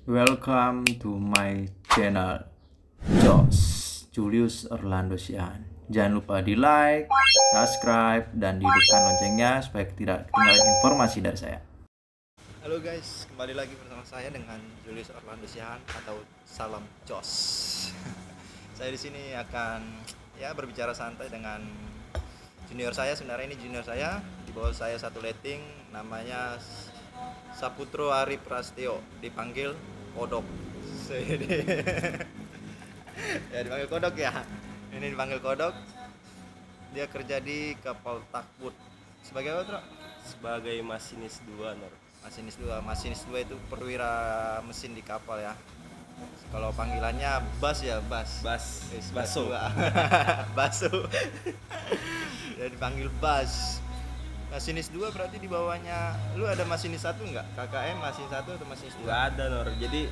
Welcome to my channel Jos Julius Orlando Sian. Jangan lupa di like, subscribe, dan hidupkan loncengnya supaya tidak ketinggalan informasi dari saya. Halo guys, kembali lagi bersama saya dengan Julius Orlando Sian atau Salam Jos. Saya di sini akan berbicara santai dengan junior saya. Sebenarnya ini junior saya, di bawah saya satu letting, namanya Saputro Ari Prastio, dipanggil Kodok. Ya dipanggil Kodok ya. Ini dipanggil Kodok. Dia kerja di kapal takbut. Sebagai apa, Tro? Sebagai masinis 2, Nor. Masinis 2 itu perwira mesin di kapal ya. Kalau panggilannya bas ya, bas. Baso. Baso. Ya dipanggil bas. Masinis 2 berarti di bawahnya lu ada masinis 1 enggak? KKM masinis 1 atau masinis 2? Enggak ada, Nor. Jadi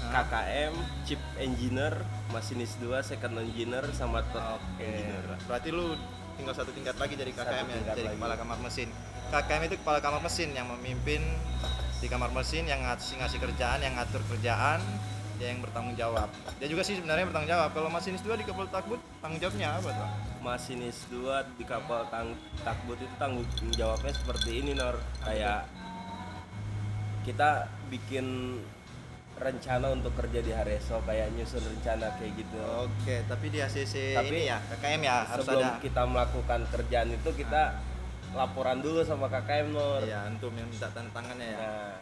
KKM, Chief Engineer, masinis 2, Second Engineer, sama Third Engineer. Berarti lu tinggal satu tingkat lagi jadi KKM Satu ya, tingkat jadi lagi. kepala kamar mesin. KKM itu kepala kamar mesin yang memimpin di kamar mesin, yang ngasih kerjaan, yang ngatur kerjaan, dia yang bertanggung jawab. Dia juga sih sebenarnya bertanggung jawab. Kalau masinis 2 di kapal takbut tanggung jawabnya apa tuh? Masinis 2 di kapal takbut itu tanggung jawabnya seperti ini, Nor. Kayak kita bikin rencana untuk kerja di hari esok, kayak nyusun rencana kayak gitu. Oke, tapi di ACC Tapi ini ya, KKM ya harus Sebelum ada. kita melakukan kerjaan itu, kita laporan dulu sama KKM, Nor. Iya, antum yang minta tanda tangannya ya. Nah,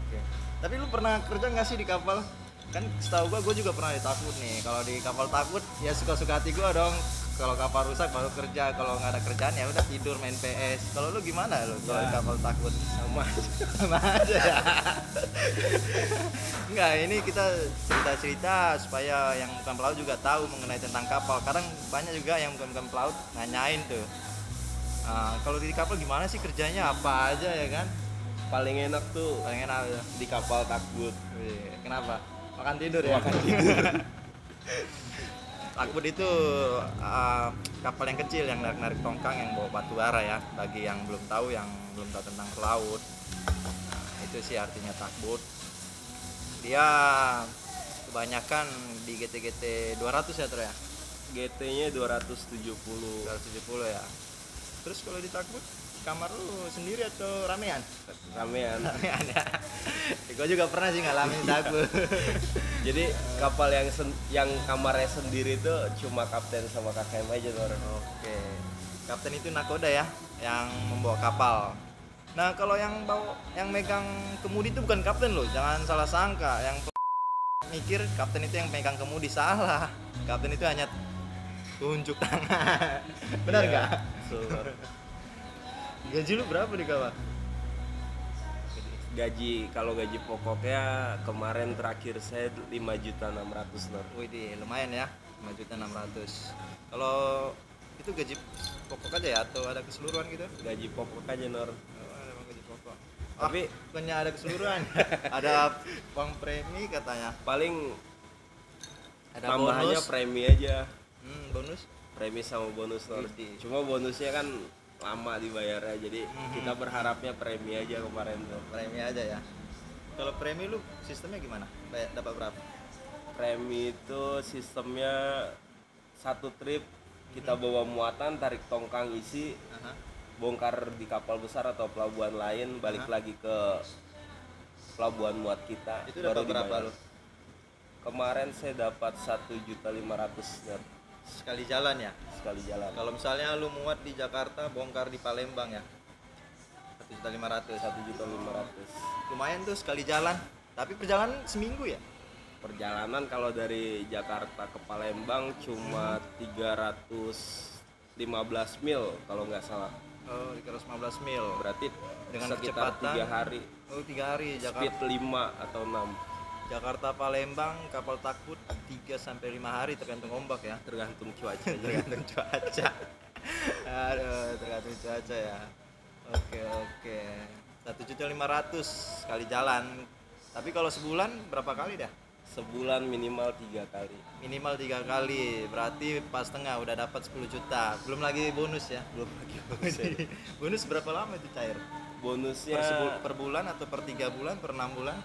Oke. Tapi lu pernah kerja nggak sih di kapal? Kan setahu gua juga pernah di takbut nih. Kalau di kapal takbut ya suka-suka hati gua dong. Kalau kapal rusak baru kerja, kalau nggak ada kerjaan ya udah tidur main PS. Kalau lu gimana lu kalau di Ya. kapal takbut? sama aja. Sama aja ya. Enggak, ini kita cerita-cerita supaya yang bukan pelaut juga tahu mengenai tentang kapal. Kadang banyak juga yang bukan pelaut nanyain tuh. Kalau di kapal gimana sih kerjanya, apa aja ya kan? Paling enak tuh Paling enak ya. di kapal takbut. Wih, kenapa? Makan tidur ya? Makan tidur. Takbut itu kapal yang kecil yang narik tongkang yang bawa batu bara ya. Bagi yang belum tahu tentang pelaut, itu sih artinya takbut. Dia kebanyakan di GT 200 ya, Tro ya? GT-nya 270. 270 ya. Terus kalau di takbut kamar lu sendiri atau ramean? Ramean. Ramean ya. Gue juga pernah sih ngalamin takbut. Jadi kapal yang kamarnya sendiri itu cuma kapten sama KKM aja, Nor. Oke. Kapten itu nakoda ya, yang membawa kapal. Nah, kalau yang megang kemudi itu bukan kapten loh, jangan salah sangka. Yang mikir kapten itu yang megang kemudi, salah. Kapten itu hanya tunjuk tangan. Benar Iya, nggak? betul, Nor. Gaji lu berapa di kapal? Kalau gaji pokoknya kemarin terakhir saya 5.600.000, Nor. Wih, lumayan ya, 5.600.000. Kalau itu gaji pokok aja ya atau ada keseluruhan gitu? Gaji pokok aja, Nor. Oh, ada gaji pokok. Tapi Bukannya ada keseluruhan. Ada uang premi katanya. paling Ada tambahannya bonus. premi aja. Bonus. Premi sama bonus, Nor. Widih. Cuma bonusnya kan lama dibayarnya, jadi kita berharapnya premi aja kemarin tuh. Premi aja ya. Kalau premi lu sistemnya gimana? Dapat berapa? Premi itu sistemnya satu trip kita bawa muatan, tarik tongkang isi, Aha. bongkar di kapal besar atau pelabuhan lain, balik lagi ke pelabuhan muat kita. Itu dapat berapa dibayar. lu? Kemarin saya dapat 1.500.000 Sekali jalan ya. sekali jalan. Kalau misalnya lu muat di Jakarta, bongkar di Palembang ya. 1.500.000. 1.500.000. Lumayan tuh sekali jalan. Tapi perjalanan seminggu ya? Perjalanan kalau dari Jakarta ke Palembang cuma 315 mil kalau nggak salah. Oh, 315 mil. Berarti Dengan sekitar kecepatan 3 hari. Oh, 3 hari Speed Jakarta. 5 atau 6 Jakarta Palembang kapal takbut 3 sampai 5 hari tergantung ombak ya. tergantung cuaca. Tergantung cuaca. Aduh, tergantung cuaca ya. Oke. 1.500.000 sekali jalan. Tapi kalau sebulan berapa kali dah? Sebulan minimal 3 kali. Minimal 3 kali. Berarti pas tengah udah dapat 10 juta. Belum lagi bonus ya. Belum lagi bonus ya. Bonus berapa lama itu cair? Bonusnya Per bulan atau per 3 bulan, per 6 bulan?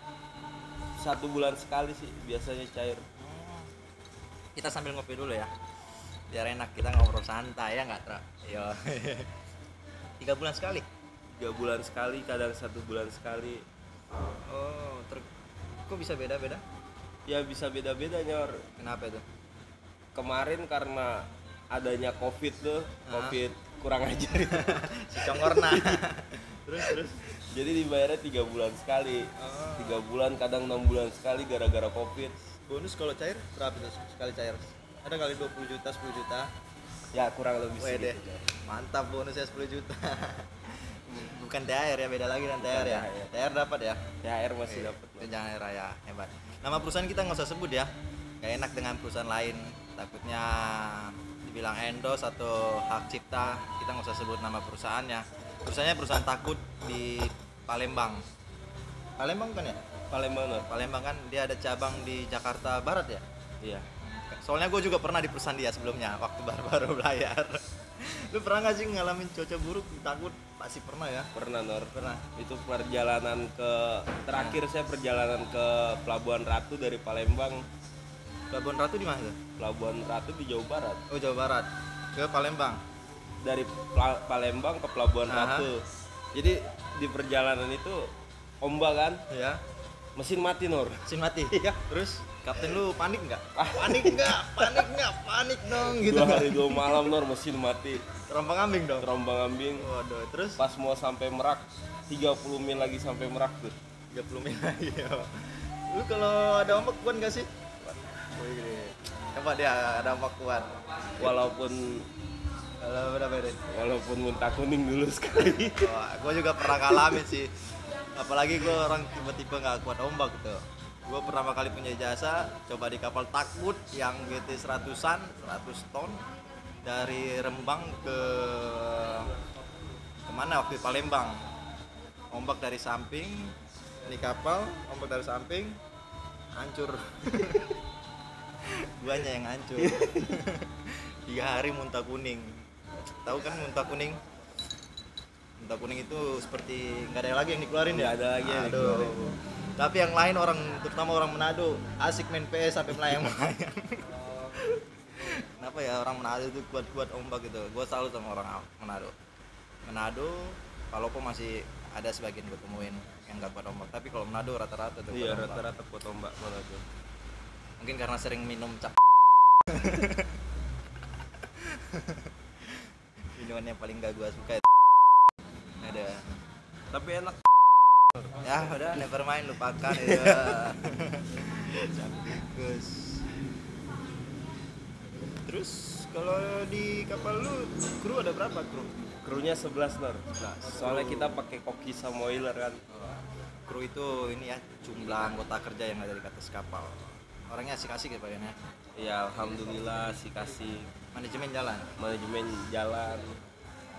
1 bulan sekali sih biasanya cair. Kita sambil ngopi dulu ya, biar enak kita ngobrol santai ya nggak Tra? Yo. 3 bulan sekali. 3 bulan sekali, kadang 1 bulan sekali. Oh, kok bisa beda-beda? Ya bisa beda-beda Nyor. Kenapa itu? Kemarin karena adanya covid tuh, covid kurang ajar itu. Si Congorna. terus Jadi dibayarnya 3 bulan sekali. 3 bulan, kadang 6 bulan sekali gara-gara covid. Bonus kalau cair berapa tuh sekali cair? Ada kali 20 juta, 10 juta. Ya kurang lebih Wede. segitu. Mantap bonusnya 10 juta. Bukan THR ya, beda lagi dengan THR ya. THR. THR dapat ya. THR masih dapat. Tunjangan raya hebat. Nama perusahaan kita nggak usah sebut ya. Gak enak dengan perusahaan lain. Takutnya dibilang endorse atau hak cipta. Kita nggak usah sebut nama perusahaannya. Perusahaannya perusahaan takut di Palembang. Palembang kan ya? Palembang Nor. Palembang kan dia ada cabang di Jakarta Barat ya. Iya. Soalnya gue juga pernah di perusahaan dia sebelumnya waktu baru-baru belayar. Lu pernah nggak sih ngalamin cuaca buruk takut? Pasti pernah ya. Pernah Nor. Pernah. Itu perjalanan terakhir saya perjalanan ke Pelabuhan Ratu dari Palembang. Pelabuhan Ratu di mana tuh? Pelabuhan Ratu di Jawa Barat. Oh, Jawa Barat. Ke Palembang. Dari Palembang ke Pelabuhan Aha. Ratu. Jadi di perjalanan itu ombak kan, Ya. mesin mati Nur. Mesin mati. Iya. Terus kapten lu panik nggak? Panik nggak? Panik dong gitu. 2 hari 2 malam Nur, mesin mati. Terompang ambing dong. Terombang ambing. Waduh, terus Pas mau sampai Merak, 30 mil lagi sampai Merak tuh. 30 menit lagi. Ya. Lu kalau ada ombak kuat nggak sih? Wih, coba dia ada ombak kuat. Walaupun Kalau berapa deh? walaupun muntah kuning dulu sekali. Wah, gue juga pernah ngalamin sih. Apalagi gue orang tiba-tiba nggak kuat ombak gitu. Gue pertama kali punya jasa coba di kapal takbut yang GT 100-an, 100 ton dari Rembang ke kemana waktu di Palembang. Ombak dari samping, ini kapal, ombak dari samping, hancur. Guanya yang hancur. 3 hari muntah kuning. Tahu kan muntah kuning? Muntah kuning itu seperti nggak ada lagi yang dikeluarin ya? Nggak ada lagi yang Aduh. dikeluarin. Tapi yang lain orang, terutama orang Manado, asik main PS sampai melayang-melayang. Kenapa ya orang Manado itu kuat-kuat ombak gitu? Gue salut sama orang Manado. Manado, Palopo masih ada sebagian gue temuin yang nggak kuat ombak. Tapi kalau Manado rata-rata tuh Iya, kuat ombak. rata-rata kuat ombak mana tuh. Mungkin karena sering minum cap. Minuman yang paling gak gue suka itu. Ada. Tapi enak. Ya udah, never mind, lupakan ya. Bagus. Terus kalau di kapal lu kru ada berapa kru? Krunya 11 Nur. Soalnya kita pakai koki sama oiler kan. Kru itu ini ya jumlah anggota kerja yang ada di atas kapal. Orangnya asik-asik ya Pak ya. Ya alhamdulillah sih kasih Manajemen jalan. manajemen jalan.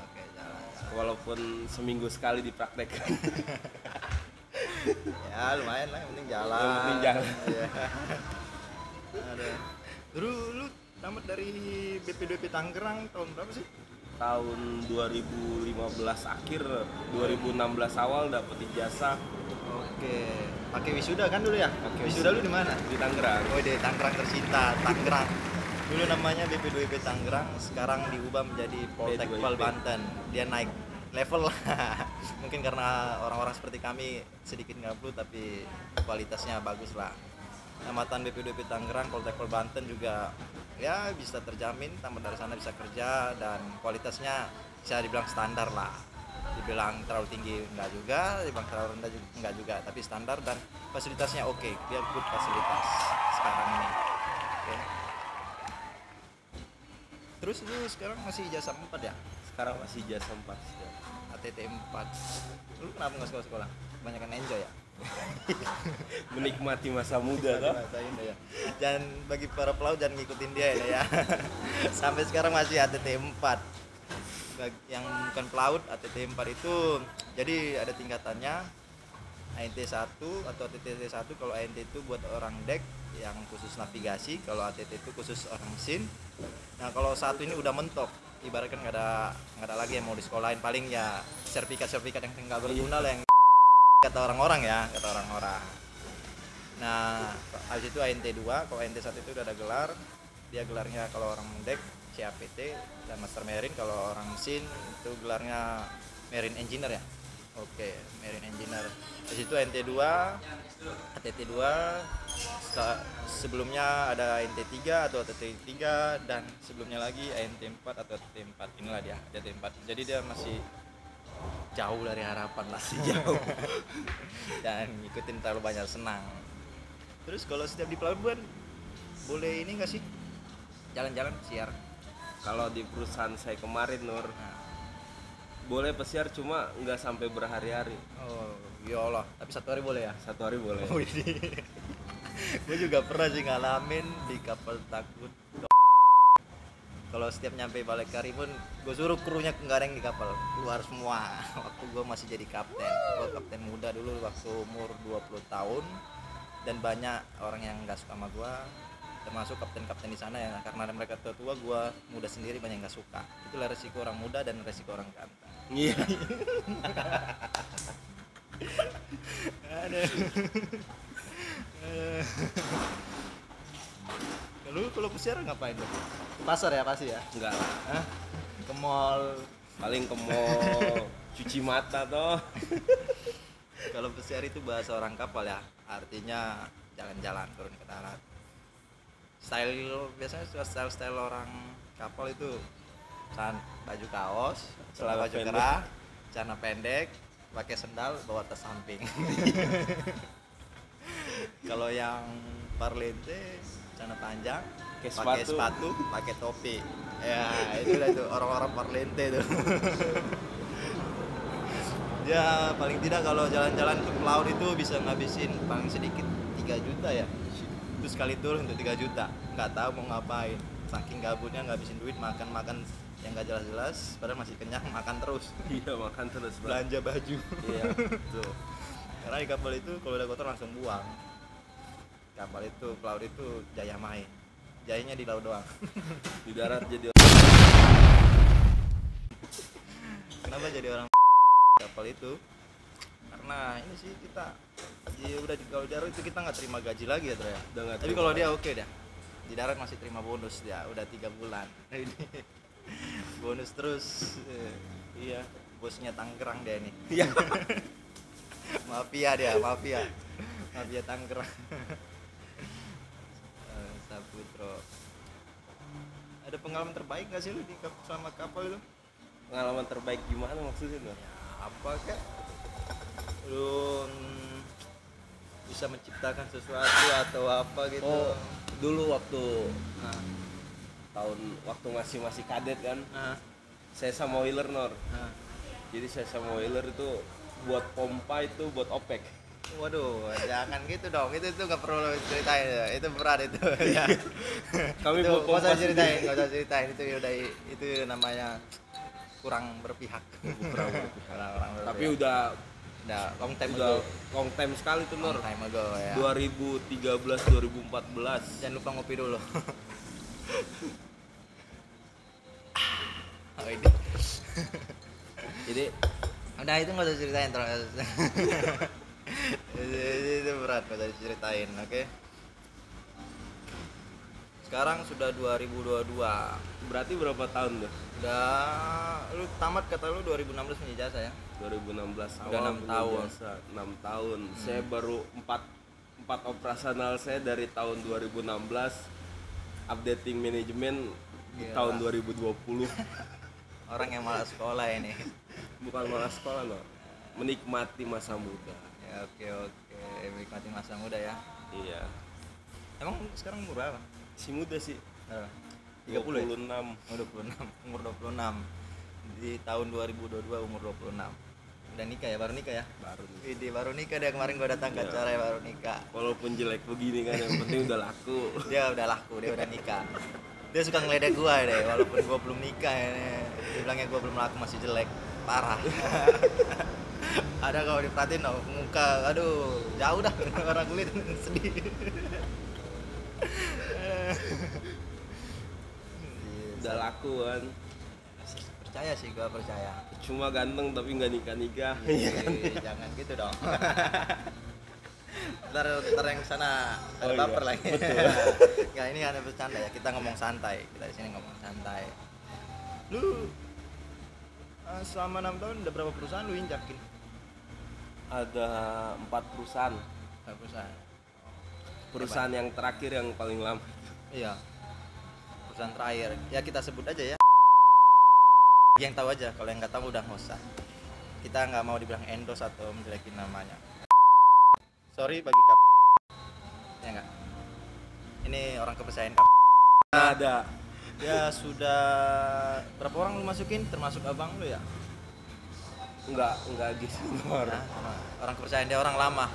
Oke, jalan. Walaupun seminggu sekali dipraktekkan. Ya lumayan lah, yang penting jalan. Yang penting jalan. Iya. Ada. Lu tamat dari BPDP Tangerang tahun berapa sih? Tahun 2015 akhir, 2016 awal dapat ijazah Oke. Pakai wisuda kan dulu ya? Pakai Wisuda lu di mana? di Tangerang. Oh, di Tangerang tercinta, Tangerang. Dulu namanya BP2IP Tangerang, sekarang diubah menjadi Poltekpol B2IP. Banten. Dia naik level lah. Mungkin karena orang-orang seperti kami sedikit ngablu tapi kualitasnya bagus lah. Tamatan BP2IP Tangerang, Poltekpol Banten juga ya bisa terjamin tamat dari sana bisa kerja dan kualitasnya bisa dibilang standar lah. Dibilang terlalu tinggi enggak juga, dibilang terlalu rendah juga enggak juga, tapi standar dan fasilitasnya oke. Dia good fasilitas sekarang ini. Oke. Terus lu sekarang masih ijazah 4 ya? Sekarang masih ijazah 4. ATT 4. Lu kenapa nggak sekolah-sekolah? Kebanyakan enjoy ya? Menikmati masa muda kan. Rasain deh ya. Dan bagi para pelaut jangan ngikutin dia ya. Sampai sekarang masih ATT 4. Yang bukan pelaut ATT 4 itu jadi ada tingkatannya. ANT 1 atau ATT 1 kalau ANT itu buat orang dek yang khusus navigasi, kalau ATT itu khusus orang mesin. Nah kalau satu ini udah mentok, ibaratkan nggak ada lagi yang mau disekolahin, paling ya sertifikat yang nggak berguna lah yang kata orang-orang ya, kata orang-orang. Nah habis itu ANT2, kalau ANT1 itu udah ada gelar, dia gelarnya kalau orang dek CAPT, dan Master Marine kalau orang mesin itu gelarnya Marine Engineer ya. Oke, Marine Engineer. Di situ NT2, ATT2, sebelumnya ada NT3 atau ATT3, dan sebelumnya lagi ANT4 atau ATT4. Inilah dia, ATT4. Jadi dia masih jauh dari harapan lah, masih jauh. Dan ngikutin terlalu banyak, senang. Terus kalau setiap di pelabuhan boleh ini nggak sih? Jalan-jalan siar. Kalau di perusahaan saya kemarin Nur, boleh pesiar cuma nggak sampai berhari-hari. Oh, ya Allah. Tapi 1 hari boleh ya? 1 hari boleh. Gue juga pernah sih ngalamin di kapal takbut. Kalau setiap nyampe Balik Karimun, gue suruh krunya nggak ada yang di kapal, keluar semua. Waktu gue masih jadi kapten, gue kapten muda dulu waktu umur 20 tahun, dan banyak orang yang nggak suka sama gue, termasuk kapten-kapten di sana ya, karena mereka tua-tua, gue muda sendiri, banyak yang nggak suka. Itulah resiko orang muda dan resiko orang ganteng. Iya. Lu kalau pesiar ngapain tuh? Pasar ya pasti ya? Enggak lah. Hah? Ke mall. Paling ke mall, cuci mata toh. Kalau pesiar itu bahasa orang kapal ya, artinya jalan-jalan turun ke darat. Style biasanya style orang kapal itu baju kaos, Celana baju pendek. kerah, celana pendek, pakai sendal, bawa tas samping. Kalau yang parlente celana panjang, pakai sepatu, pakai topi. Ya, itu udah tuh orang-orang parlente tuh. Ya paling tidak kalau jalan-jalan ke laut itu bisa ngabisin paling sedikit 3 juta ya. Itu sekali turun untuk 3 juta. Nggak tahu mau ngapain. Saking gabutnya ngabisin duit, makan yang nggak jelas-jelas, padahal masih kenyang, makan terus. Iya, makan terus. Belanja baju. Iya, betul. Karena di kapal itu kalau udah kotor langsung buang. Kapal itu, ke laut itu jaya main. Jayanya di laut doang. Di darat jadi Kenapa jadi orang kapal itu? Karena ini sih kita udah di kalau darat itu kita nggak terima gaji lagi ya, Tro ya. udah nggak Tapi terima kalau lagi. dia oke dah. Di darat masih terima bonus dia, udah 3 bulan. Ini bonus terus. Iya, bosnya Tangerang dia nih. Iya. Mafia Tangerang. Saputro. Ada pengalaman terbaik gak sih lu di sama kapal itu? Pengalaman terbaik gimana maksudnya Nur? Ya, apa kek? Lu bisa menciptakan sesuatu atau apa gitu? Oh, dulu waktu Nah, waktu masih kadet kan, nah, saya sama Wheeler Nor. nah. Jadi saya sama Wheeler itu buat pompa itu buat OPEC. Waduh, jangan gitu dong. Itu nggak perlu ceritain ya. Itu berat itu. Ya. Kami itu buat nggak usah pompa ceritain, nggak usah ceritain. Itu namanya kurang berpihak. Kurang berpihak. Kurang berpihak. Tapi udah long time udah ago. long time sekali tuh Nor. Long time ago ya. 2013 2014. Jangan lupa ngopi dulu. Oh ini. Jadi Udah itu nggak usah ceritain terus. itu berat nggak usah diceritain, oke? Sekarang sudah 2022. berarti berapa tahun tuh? Udah lu tamat kata lu 2016 punya jasa ya? 2016 Udah awal 6 tahun. 6 tahun. Saya baru 4 operasional saya dari tahun 2016, updating manajemen di Gila. tahun 2020. Orang yang malas sekolah ini. Bukan malah sekolah loh, menikmati masa muda. Ya oke, menikmati masa muda ya. Iya, Emang sekarang umur berapa? si muda sih. Berapa? 30 ya? 26. Oh, 26, umur 26. Di tahun 2022 umur 26. Udah nikah ya, baru nikah ya? Baru nih. Widih, baru nikah dia kemarin gua datang ke Iya. acara ya, baru nikah. Walaupun jelek begini kan, yang penting udah laku. Dia udah laku, dia udah nikah. Dia suka ngeledek gua deh, walaupun gua belum nikah ya. Dia bilangnya gua belum laku, masih jelek. Parah. Ada kalau diperhatiin dong, muka, aduh, jauh dah orang kulit sedih. Udah laku kan. Percaya sih, gua percaya. Cuma ganteng tapi nggak nikah. Jangan gitu dong. ntar yang sana ada Oh iya, baper lagi. betul. Nggak, ini ada bercanda ya, kita ngomong santai, kita di sini ngomong santai. Lu selama 6 tahun udah berapa perusahaan lu injakin? Ada 4 perusahaan. Berapa perusahaan? Perusahaan yang terakhir yang paling lama. Iya, perusahaan terakhir ya kita sebut aja ya, yang tahu aja, kalau yang nggak tahu udah nggak usah, kita nggak mau dibilang endorse atau menjelekin namanya. Sorry bagi ya nggak, ini orang kepercayaan Ada. ya. Sudah berapa orang lu masukin termasuk abang lu ya? Enggak gitu. Nor. Nah, orang kepercayaan, dia orang lama,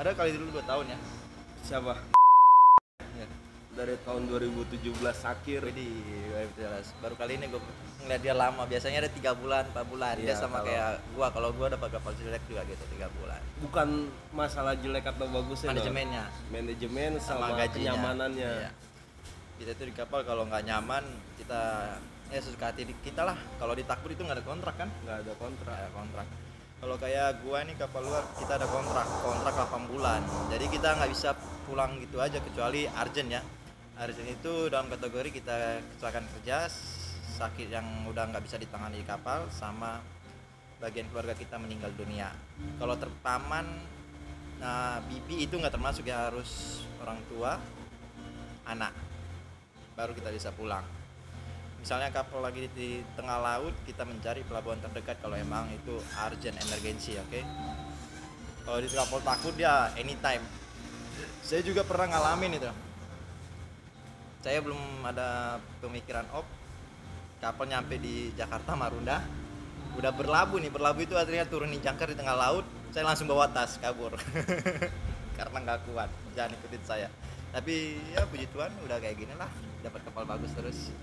ada kali dulu 2 tahun ya. Siapa? Ya. Dari tahun 2017 akhir. Jadi baru kali ini gue ngeliat dia lama, biasanya ada 3 bulan 4 bulan. Dia Iya, sama kalau- kayak gua, kalau gua dapat kapal jelek juga gitu 3 bulan. Bukan masalah jelek atau bagusnya. Nor. Manajemennya Manajemen sama sama gajinya, kenyamanannya. iya. Kita itu di kapal kalau nggak nyaman, kita ya sesuka hati kita lah. Kalau di takbut itu nggak ada kontrak kan? Nggak ada kontrak. Nggak ada kontrak. Kalau kayak gua nih kapal luar, kita ada kontrak 8 bulan. Jadi kita nggak bisa pulang gitu aja kecuali urgent ya. Urgent itu dalam kategori kita kecelakaan kerja, sakit yang udah nggak bisa ditangani di kapal, sama bagian keluarga kita meninggal dunia. Kalau terpaman, nah bibi itu nggak termasuk ya, harus orang tua, anak, baru kita bisa pulang. Misalnya kapal lagi di tengah laut, kita mencari pelabuhan terdekat kalau emang itu urgent emergency, oke? Kalau di kapal takut dia anytime. Saya juga pernah ngalamin itu. Saya belum ada pemikiran kapal nyampe di Jakarta Marunda, udah berlabuh itu artinya turun di jangkar di tengah laut, saya langsung bawa tas kabur. Karena nggak kuat, jangan ikutin saya. Tapi ya puji Tuhan udah kayak gini lah, dapat kapal bagus terus.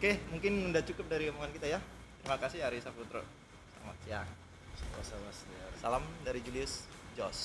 Oke, mungkin udah cukup dari omongan kita ya. Terima kasih Ari Saputro. Selamat siang. Sama-sama. Salam dari Julius Jos.